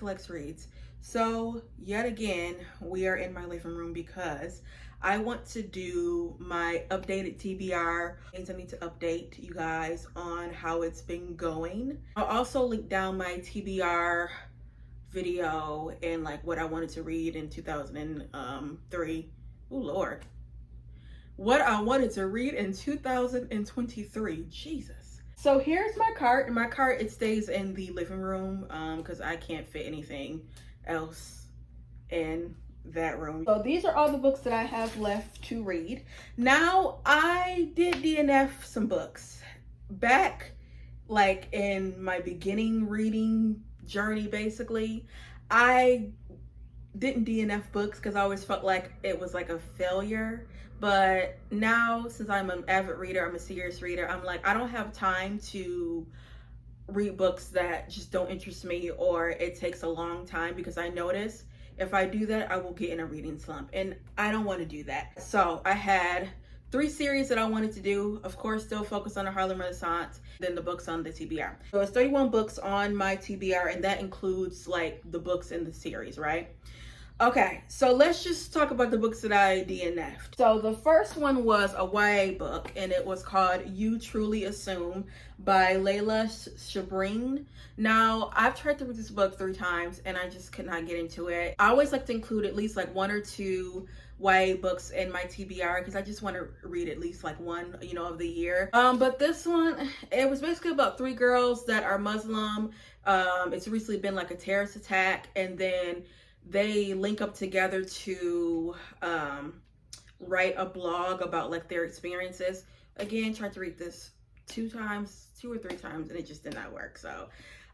Flex Reads. So yet again, we are in my living room because I want to do my updated TBR. Things I need to update you guys on how it's been going. I'll also link down my TBR video and like what I wanted to read in 2003. Oh Lord. What I wanted to read in 2023. Jesus. So here's my cart. In my cart, it stays in the living room because I can't fit anything else in that room. So these are all the books that I have left to read. Now, I did DNF some books back like in my beginning reading journey. Basically, I didn't DNF books because I always felt like it was like a failure. But now, since I'm an avid reader, I'm a serious reader, I'm like, I don't have time to read books that just don't interest me, or it takes a long time, because I notice if I do that, I will get in a reading slump, and I don't want to do that. So I had 3 series that I wanted to do. Of course, still focus on the Harlem Renaissance, then the books on the TBR. So it's 31 books on my TBR, and that includes like the books in the series, right? Okay, so let's just talk about the books that I DNF'd. So the first one was a YA book, and it was called You Truly Assume by Layla Shabreen. Now, I've tried to read this book 3 times, and I just could not get into it. I always like to include at least like 1 or 2 YA books in my TBR because I just want to read at least like one, of the year. But this one, it was basically about 3 girls that are Muslim. It's recently been like a terrorist attack, and then they link up together to write a blog about like their experiences. Again, tried to read this 2 or 3 times, and it just did not work. So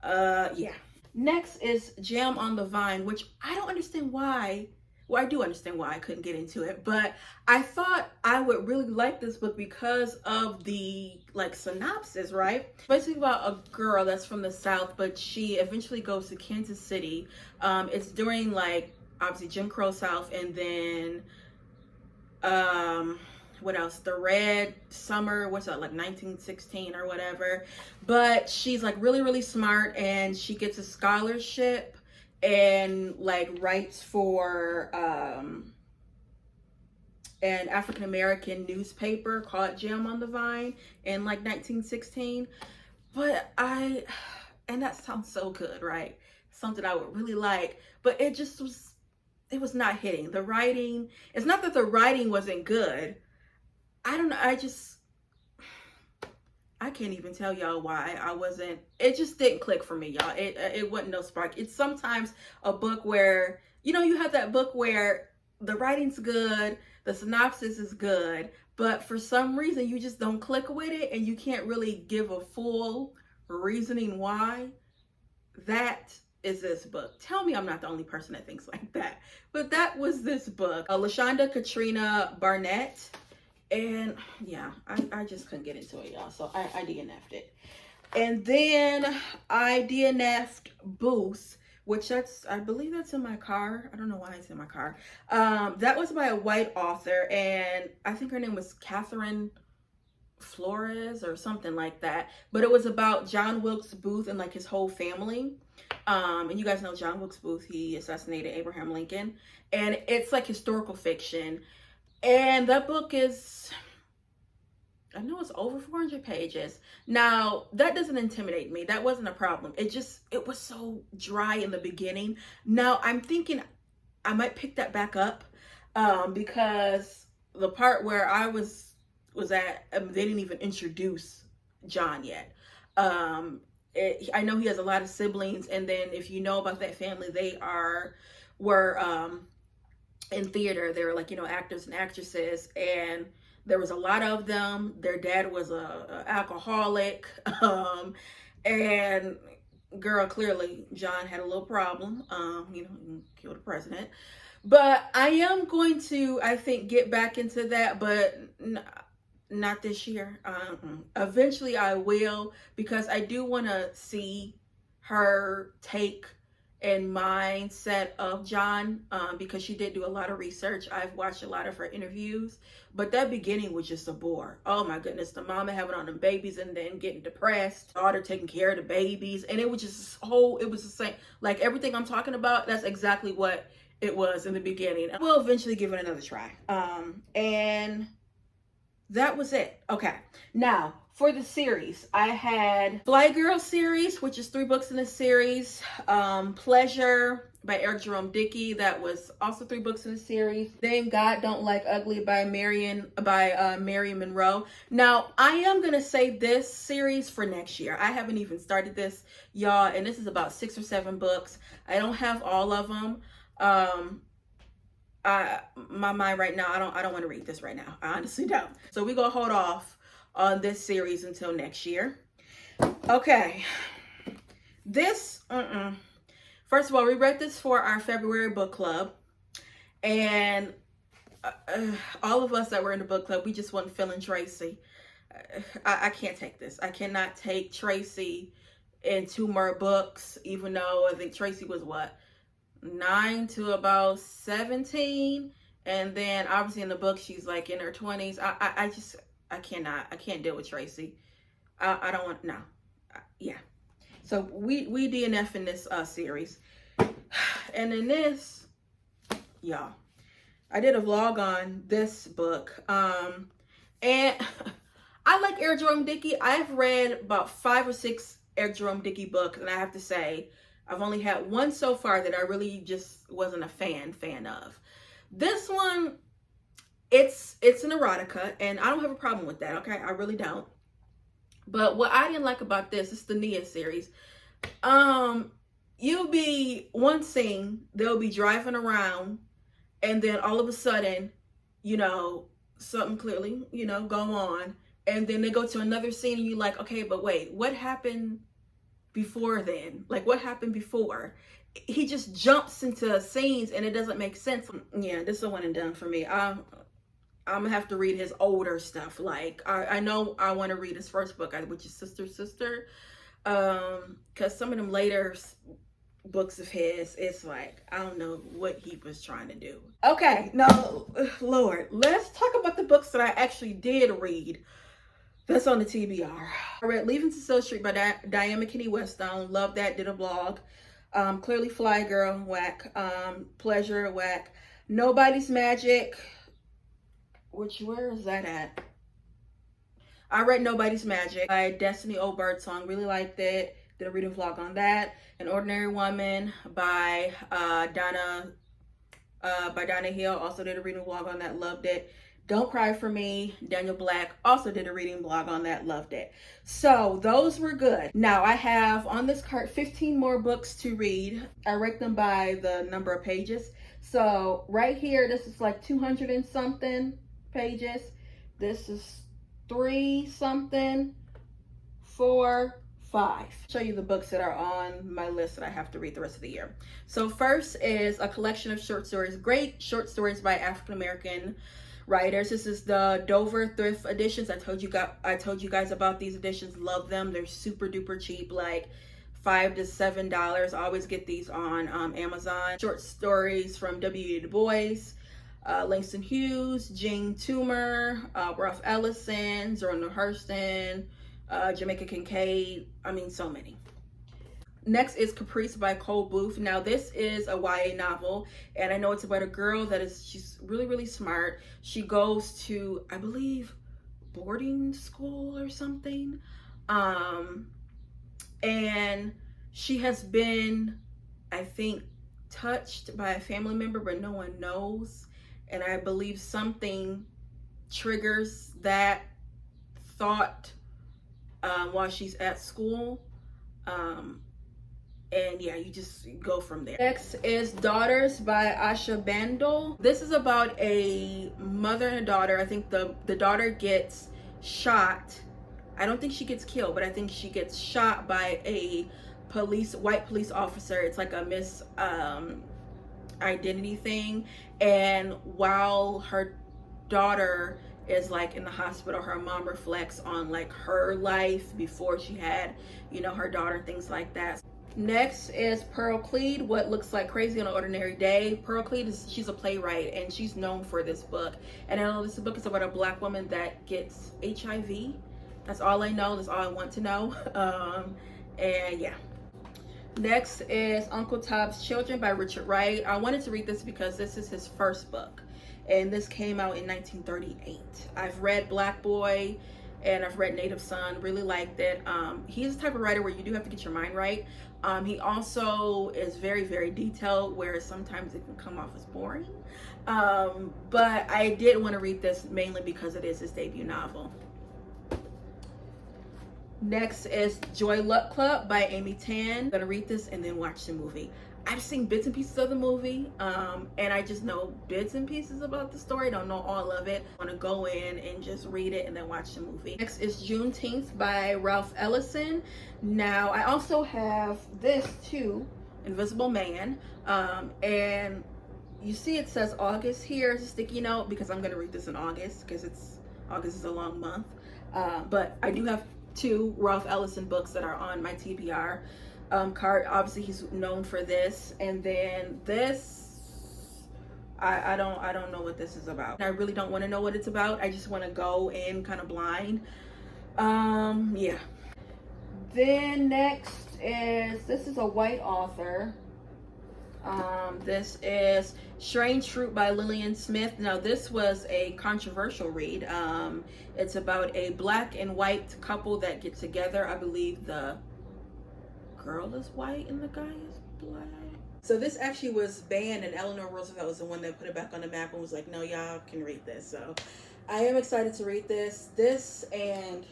yeah. Next is Jam on the Vine, which I don't understand why. Well, I do understand why I couldn't get into it, but I thought I would really like this book because of the like synopsis, right? Basically about a girl that's from the South, but she eventually goes to Kansas City. It's during like obviously Jim Crow South, and then what else? The Red Summer, what's that, like 1916 or whatever. But she's like really, really smart, and she gets a scholarship and like writes for an African American newspaper called Jam on the Vine in like 1916. But and that sounds so good, right? Something I would really like, but it was not hitting. The writing, it's not that the writing wasn't good. I don't know, I can't even tell y'all why it just didn't click for me, y'all. It wasn't no spark. It's sometimes a book where, you have that book where the writing's good, the synopsis is good, but for some reason you just don't click with it, and you can't really give a full reasoning why. That is this book. Tell me I'm not the only person that thinks like that. But that was this book. LaShonda Katrina Barnett. And yeah, I just couldn't get into it, y'all. So I DNF'd it. And then I DNF'd Booth, which I believe that's in my car. I don't know why it's in my car. That was by a white author, and I think her name was Catherine Flores or something like that. But it was about John Wilkes Booth and like his whole family. And you guys know John Wilkes Booth, he assassinated Abraham Lincoln. And it's like historical fiction. And that book is, I know it's over 400 pages. Now, that doesn't intimidate me. That wasn't a problem. It was so dry in the beginning. Now, I'm thinking I might pick that back up because the part where I was at, they didn't even introduce John yet. I know he has a lot of siblings, and then if you know about that family, they were in theater. They were like, actors and actresses, and there was a lot of them. Their dad was a alcoholic, and girl, clearly John had a little problem. Killed the president. But I am going to, I think, get back into that, but not this year. Eventually I will, because I do want to see her take and mindset of John, because she did do a lot of research. I've watched a lot of her interviews, but that beginning was just a bore. Oh my goodness, the mama having on them babies and then getting depressed, daughter taking care of the babies, and it was just it was the same. Like everything I'm talking about, that's exactly what it was in the beginning. We'll eventually give it another try. And that was it. Okay, now for the series, I had Fly Girl series, which is 3 books in the series. Pleasure by Eric Jerome Dickey, that was also 3 books in the series. Then God Don't Like Ugly by Marion Monroe. Now I am gonna save this series for next year. I haven't even started this, y'all, and this is about 6 or 7 books. I don't have all of them. My mind right now, I don't want to read this right now. I honestly don't. So we're gonna hold off on this series until next year. Okay, this first of all, we read this for our February book club, and all of us that were in the book club, we just wasn't feeling Tracy. I can't take this. I cannot take Tracy in 2 more books, even though I think Tracy was what, 9 to about 17, and then obviously in the book she's like in her 20s. I can't deal with Tracy. I don't want, no. Yeah, so we DNF in this series. And in this, y'all, I did a vlog on this book, and I like Eric Jerome Dickey. I've read about 5 or 6 Eric Jerome Dickey books, and I have to say I've only had one so far that I really just wasn't a fan of. This one, it's an erotica, and I don't have a problem with that, okay? I really don't. But what I didn't like about this is the Nia series. You'll be one scene, they'll be driving around, and then all of a sudden, you know, something clearly, you know, go on, and then they go to another scene, and you're like, okay, but wait, what happened before then? Like, what happened before? He just jumps into scenes and it doesn't make sense. Yeah, this is a one and done for me. I'm gonna have to read his older stuff. Like, I know I want to read his first book, which is Sister, because some of them later books of his, it's like, I don't know what he was trying to do. Okay, no, Lord, let's talk about the books that I actually did read. That's on the TBR. I read Leaving Cecile Street by Diane McKinney Weststone. Love that. Did a vlog. Clearly Fly Girl, whack. Pleasure, whack. Nobody's Magic. Where is that at? I read Nobody's Magic by Destiny O. Birdsong. Really liked it. Did a reading vlog on that. An Ordinary Woman by Donna Hill. Also did a reading vlog on that. Loved it. Don't Cry for Me, Daniel Black, also did a reading blog on that, loved it. So those were good. Now I have on this cart 15 more books to read. I rank them by the number of pages. So right here, this is like 200 and something pages. This is 3 something, 4, 5. Show you the books that are on my list that I have to read the rest of the year. So first is a collection of short stories, great short stories by African-American writers. This is the Dover Thrift editions. I told you guys about these editions. Love them. They're super duper cheap, like $5 to $7. I always get these on Amazon. Short stories from W.E. Du Bois, Langston Hughes, Jean Toomer, Ralph Ellison, Zora Neale Hurston, Jamaica Kincaid. I mean, so many. Next is Caprice by Cole Booth. Now this is a YA novel, and I know it's about a girl she's really, really smart. She goes to, I believe, boarding school or something. And she has been, I think, touched by a family member, but no one knows. And I believe something triggers that thought while she's at school. And yeah, you just go from there. Next is Daughters by Asha Bandel. This is about a mother and a daughter. I think the daughter gets shot. I don't think she gets killed, but I think she gets shot by a white police officer. It's like a identity thing. And while her daughter is like in the hospital, her mom reflects on like her life before she had, you know, her daughter, things like that. Next is Pearl Cleed, What Looks Like Crazy on an Ordinary Day. Pearl Cleed she's a playwright and she's known for this book. And I know this book is about a black woman that gets HIV. That's all I know. That's all I want to know. And yeah. Next is Uncle Tom's Children by Richard Wright. I wanted to read this because this is his first book. And this came out in 1938. I've read Black Boy and I've read Native Son. Really liked it. He's the type of writer where you do have to get your mind right. He also is very, very detailed, where sometimes it can come off as boring. But I did want to read this mainly because it is his debut novel. Next is Joy Luck Club by Amy Tan. I'm gonna read this and then watch the movie. I've seen bits and pieces of the movie, and I just know bits and pieces about the story. Don't know all of it. I want to go in and just read it and then watch the movie. Next is Juneteenth by Ralph Ellison. Now, I also have this too, Invisible Man, and you see it says August here. It's a sticky note because I'm going to read this in August because August is a long month. But I do have two Ralph Ellison books that are on my TBR card. Obviously he's known for this, and then this I don't know what this is about. I really don't want to know what it's about. I just want to go in kind of blind. Yeah. Then next is, this is a white author. This is Strange Fruit by Lillian Smith. Now this was a controversial read. It's about a black and white couple that get together. I believe the girl is white and the guy is black. So this actually was banned, and Eleanor Roosevelt was the one that put it back on the map and was like, no, y'all can read this. So I am excited to read this. This and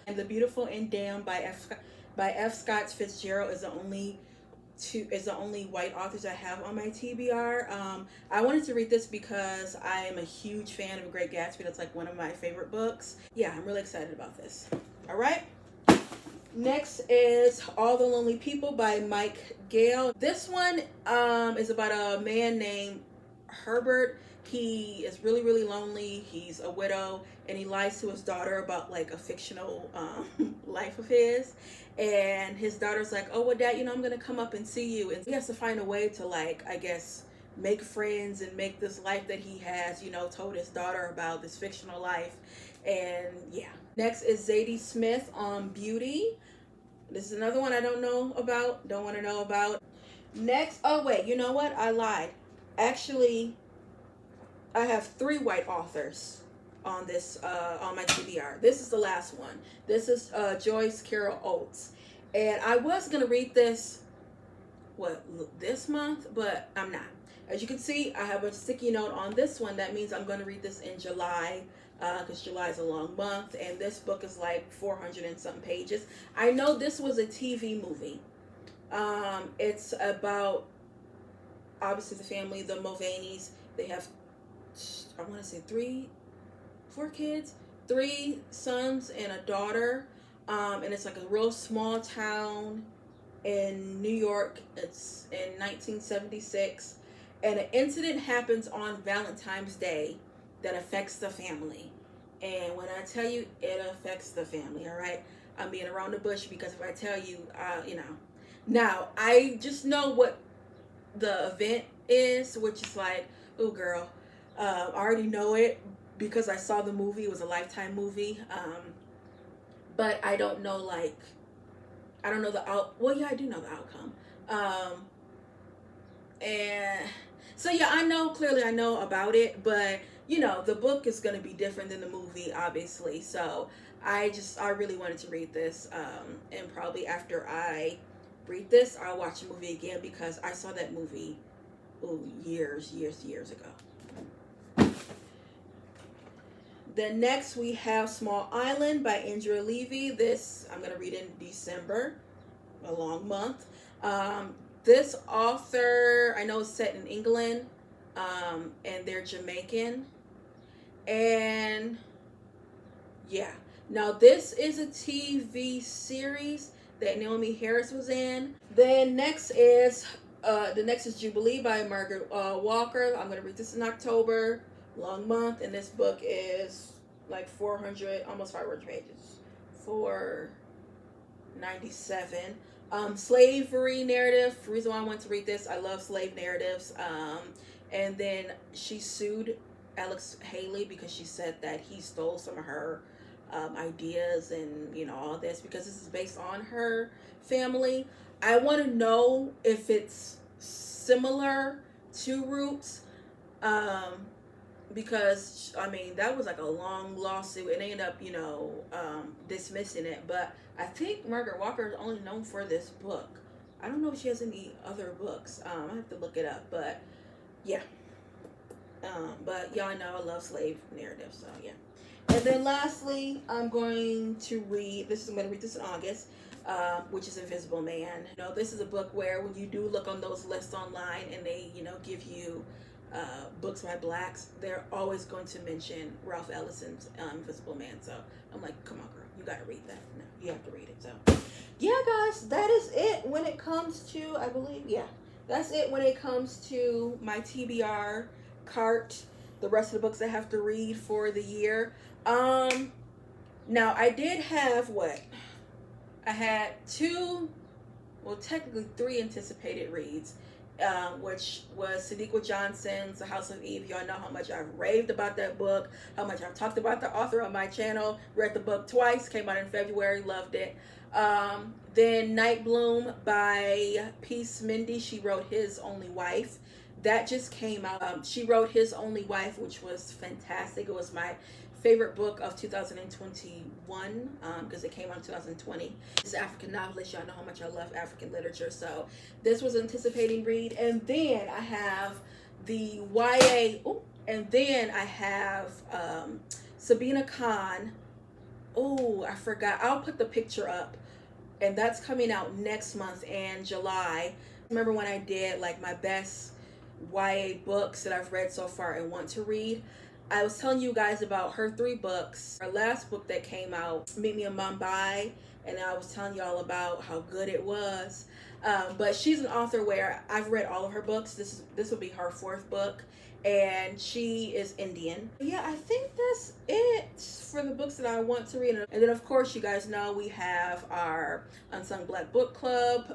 The Beautiful and Damned by F. Scott Fitzgerald is the only white authors I have on my TBR. I wanted to read this because I am a huge fan of Great Gatsby. That's like one of my favorite books. Yeah, I'm really excited about this. All right. Next is All the Lonely People by Mike Gale. This one is about a man named Herbert. He is really, really lonely. He's a widow, and he lies to his daughter about like a fictional life of his. And his daughter's like, oh, well, Dad, I'm gonna come up and see you. And he has to find a way to, like, I guess, make friends and make this life that he has, told his daughter about, this fictional life. And yeah. Next is Zadie Smith on Beauty. This is another one I don't know about, don't want to know about. Next, oh wait, you know what? I lied. Actually, I have 3 white authors on this on my TBR. This is the last one. This is Joyce Carol Oates, and I was gonna read this this month, but I'm not. As you can see, I have a sticky note on this one. That means I'm gonna read this in July, because July is a long month, and this book is like 400 and something pages. I know this was a TV movie. It's about, obviously, the family, the Mulvaneys. They have, I want to say 4 kids, 3 sons and a daughter, and it's like a real small town in New York. It's in 1976, and an incident happens on Valentine's Day that affects the family. And when I tell you it affects the family, all right, I'm being around the bush, because if I tell you, now I just know what the event is, which is like, oh girl, I already know it because I saw the movie. It was a Lifetime movie, but I don't know, like, I don't know well, yeah, I do know the outcome, and so yeah, I know about it, but the book is going to be different than the movie, obviously. So I really wanted to read this, and probably after I read this, I'll watch the movie again, because I saw that movie years ago. Then next we have Small Island by Andrea Levy. This I'm going to read in December, a long month. This author, I know, is set in England, and they're Jamaican. And yeah, now this is a TV series that Naomi Harris was in. Then next is Jubilee by Margaret Walker. I'm going to read this in October, long month, and this book is like 400, almost 500 pages. 497. Slavery narrative. The reason why I want to read this, I love slave narratives. And then she sued Alex Haley because she said that he stole some of her ideas and, you know, all this, because this is based on her family. I want to know if it's similar to Roots, because I mean that was like a long lawsuit and they ended up, you know, dismissing it. But I think Margaret Walker is only known for this book. I don't know if she has any other books. I have to look it up, but yeah. But y'all know I love slave narratives, so yeah. And then lastly, I'm going to read this. I'm going to read this in August, which is Invisible Man. You know, this is a book where when you do look on those lists online and they, you know, give you books by blacks, they're always going to mention Ralph Ellison's Invisible Man. So I'm like, come on, girl, you got to read that. No, you have to read it. So yeah, guys, that is it when it comes to, I believe, yeah, that's it when it comes to my TBR cart. The rest of the books I have to read for the year. Now I did have I had two, well, technically three anticipated reads, which was Sadiqa Johnson's The House of Eve. Y'all know how much I've raved about that book, how much I've talked about the author on my channel. Read the book twice, came out in February, loved it. Then Night Bloom by Peace Mindy. She wrote His Only Wife. That just came out. She wrote His Only Wife, which was fantastic. It was my favorite book of 2021 because it came out in 2020. This is African novelist. Y'all know how much I love African literature, so this was an anticipating read. And then I have the YA. Oh, and then I have Sabina Khan. Oh, I forgot. I'll put the picture up, and that's coming out next month in July. Remember when I did like my best YA books that I've read so far and want to read? I was telling you guys about her 3 books. Her last book that came out, Meet Me in Mumbai, and I was telling y'all about how good it was. But she's an author where I've read all of her books. This will be her 4th book, and she is Indian. Yeah, I think that's it for the books that I want to read. And then of course, you guys know we have our Unsung Black Book Club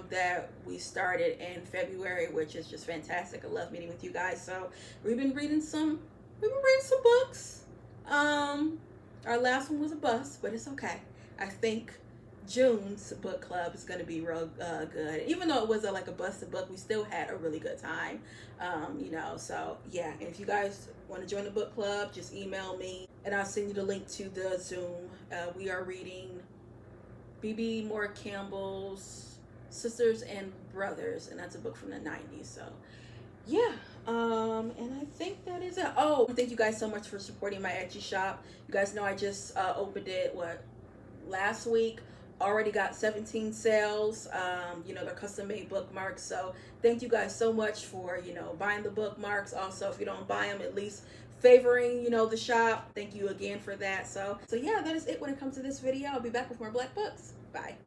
that we started in February, which is just fantastic. I love meeting with you guys. So we've been reading some books. Our last one was a bust, but it's okay. I think June's book club is going to be real good. Even though it was like a busted book, we still had a really good time. You know, so yeah. And if you guys want to join the book club, just email me and I'll send you the link to the Zoom. We are reading B.B. Moore Campbell's Sisters and Brothers, and that's a book from the 90s. So yeah, and I think that is it. Oh, thank you guys so much for supporting my Etsy shop. You guys know I just opened it last week. Already got 17 sales. You know, they're custom made bookmarks. So thank you guys so much for, you know, buying the bookmarks. Also, if you don't buy them, at least favoring, you know, the shop. Thank you again for that. So yeah, that is it when it comes to this video. I'll be back with more black books. Bye.